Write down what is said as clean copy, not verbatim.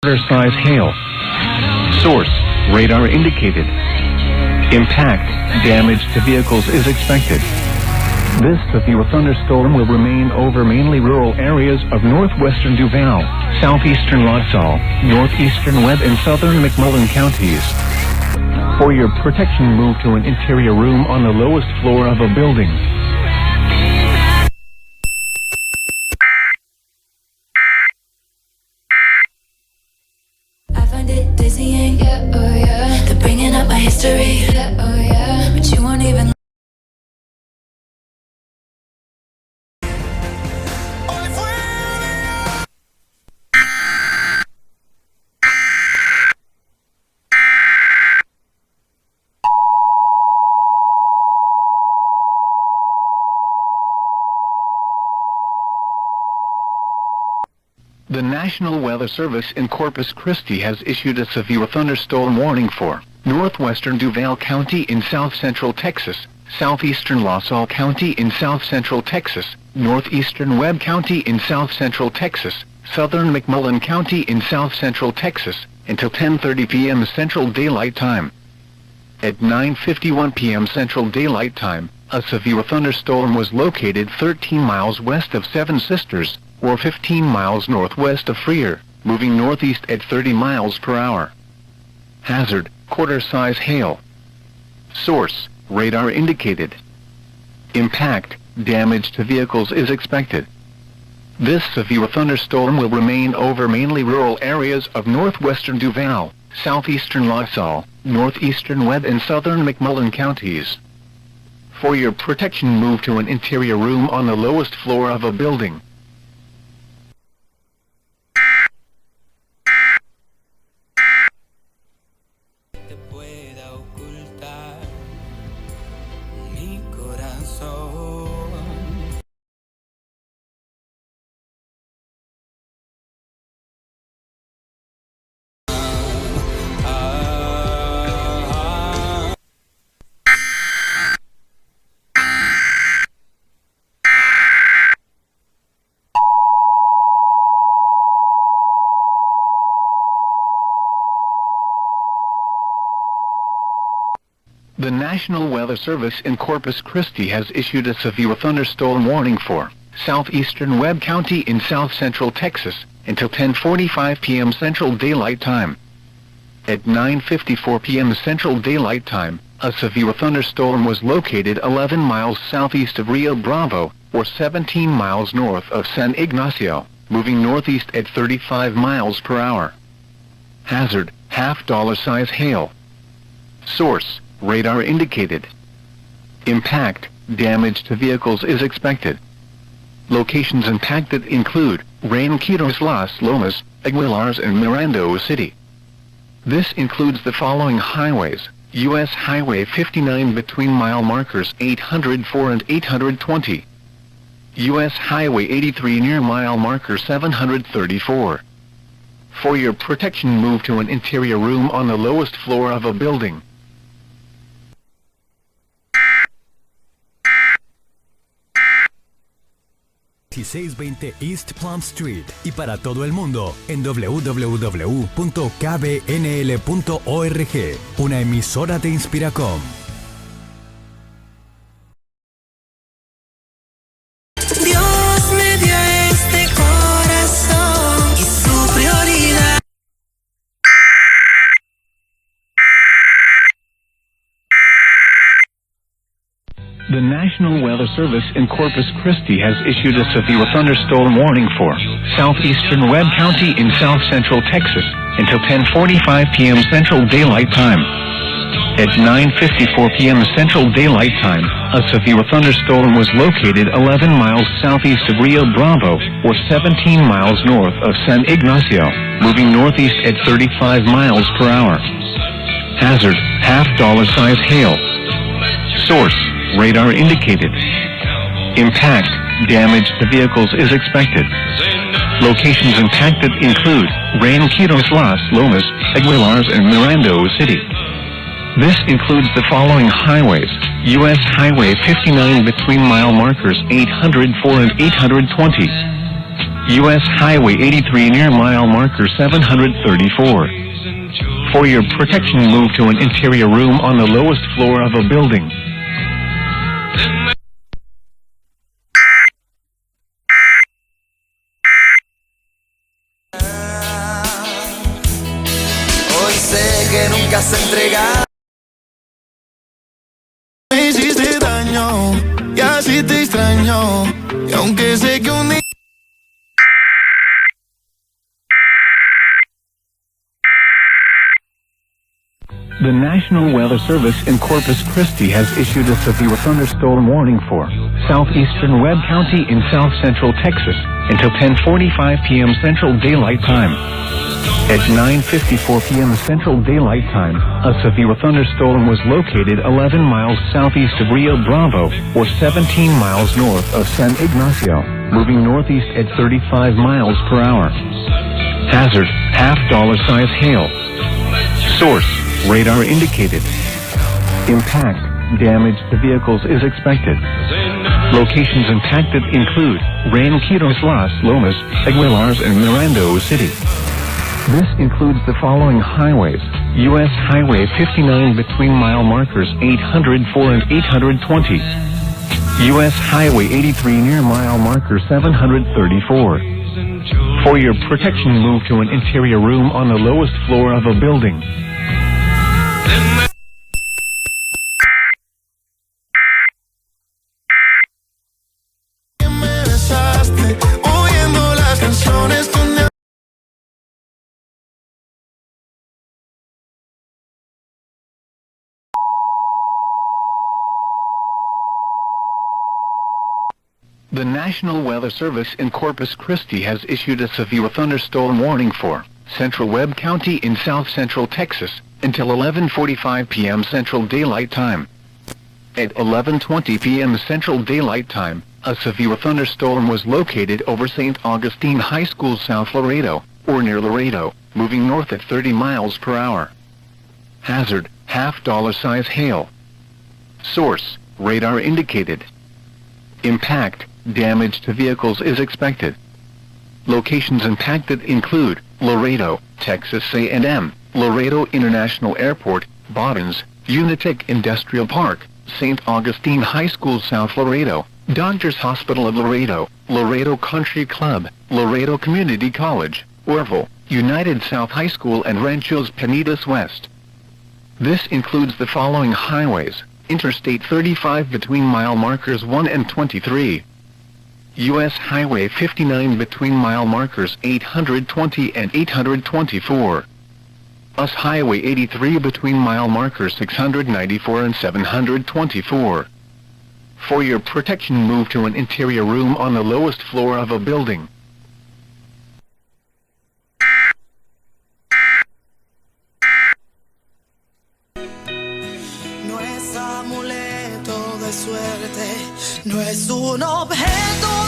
quarter-size hail. Source, radar indicated. Impact, damage to vehicles is expected. This severe thunderstorm will remain over mainly rural areas of northwestern Duval, southeastern Lasalle, northeastern Webb and southern McMullen counties. For your protection, move to an interior room on the lowest floor of a building. I find it dizzying, yeah, oh yeah. They're bringing up my history, yeah, oh yeah. But you won't even. The National Weather Service in Corpus Christi has issued a severe thunderstorm warning for northwestern Duval County in south-central Texas, southeastern Lasalle County in south-central Texas, northeastern Webb County in south-central Texas, southern McMullen County in south-central Texas, until 10:30 p.m. Central Daylight Time. At 9:51 p.m. Central Daylight Time, a severe thunderstorm was located 13 miles west of Seven Sisters, or 15 miles northwest of Freer, moving northeast at 30 miles per hour. Hazard, quarter-size hail. Source, radar indicated. Impact, damage to vehicles is expected. This severe thunderstorm will remain over mainly rural areas of northwestern Duval, southeastern Lasalle, northeastern Webb and southern McMullen counties. For your protection, move to an interior room on the lowest floor of a building. The National Weather Service in Corpus Christi has issued a severe thunderstorm warning for southeastern Webb County in south-central Texas until 10:45 p.m. Central Daylight Time. At 9:54 p.m. Central Daylight Time, a severe thunderstorm was located 11 miles southeast of Rio Bravo, or 17 miles north of San Ignacio, moving northeast at 35 miles per hour. Hazard, half-dollar-size hail. Source, radar indicated. Impact, damage to vehicles is expected. Locations impacted include Ranquitos, Las Lomas, Aguilars and Miranda City. This includes the following highways: U.S. Highway 59 between mile markers 804 and 820. U.S. Highway 83 near mile marker 734. For your protection, move to an interior room on the lowest floor of a building. 1620 East Plum Street y para todo el mundo en www.kbnl.org, una emisora de Inspiracom. Dios me dio este corazón y su prioridad. The National Weather Service in Corpus Christi has issued a severe thunderstorm warning for southeastern Webb County in south-central Texas until 10:45 p.m. Central Daylight Time. At 9:54 p.m. Central Daylight Time, a severe thunderstorm was located 11 miles southeast of Rio Bravo, or 17 miles north of San Ignacio, moving northeast at 35 miles per hour. Hazard, half-dollar-size hail. Source, radar indicated. Impact, damage to vehicles is expected. Locations impacted include Ranquitos, Las Lomas, Aguilars and Miranda City. This includes the following highways: U.S. Highway 59 between mile markers 804 and 820. U.S. Highway 83 near mile marker 734. For your protection, move to an interior room on the lowest floor of a building. Hoy sé que nunca se entrega. Me hiciste daño y así te extraño. Y aunque sé que un día The National Weather Service in Corpus Christi has issued a severe thunderstorm warning for southeastern Webb County in south central Texas until 10:45 p.m. Central Daylight Time. At 9:54 p.m. Central Daylight Time, a severe thunderstorm was located 11 miles southeast of Rio Bravo, or 17 miles north of San Ignacio, moving northeast at 35 miles per hour. Hazard, $half size hail. Source, radar indicated. Impact, damage to vehicles is expected. Locations impacted include Ranquitos, Las Lomas, Aguilars, and Miranda City. This includes the following highways: U.S. Highway 59 between mile markers 804 and 820. U.S. Highway 83 near mile marker 734. For your protection, move to an interior room on the lowest floor of a building. me besaste, oyendo las canciones donde The National Weather Service in Corpus Christi has issued a severe thunderstorm warning for central Webb County in south central Texas until 11:45 p.m. Central Daylight Time. At 11:20 p.m. Central Daylight Time, a severe thunderstorm was located over St. Augustine High School, South Laredo, or near Laredo, moving north at 30 miles per hour. Hazard, $half size hail. Source, radar indicated. Impact, damage to vehicles is expected. Locations impacted include Laredo, Texas A&M, Laredo International Airport, Boddens, Unitec Industrial Park, St. Augustine High School, South Laredo, Doctors Hospital of Laredo, Laredo Country Club, Laredo Community College, Orville, United South High School, and Ranchos Penitas West. This includes the following highways: Interstate 35 between mile markers 1 and 23. U.S. Highway 59 between mile markers 820 and 824. US Highway 83 between mile markers 694 and 724. For your protection, move to an interior room on the lowest floor of a building. no es amuleto de suerte, no es un objeto.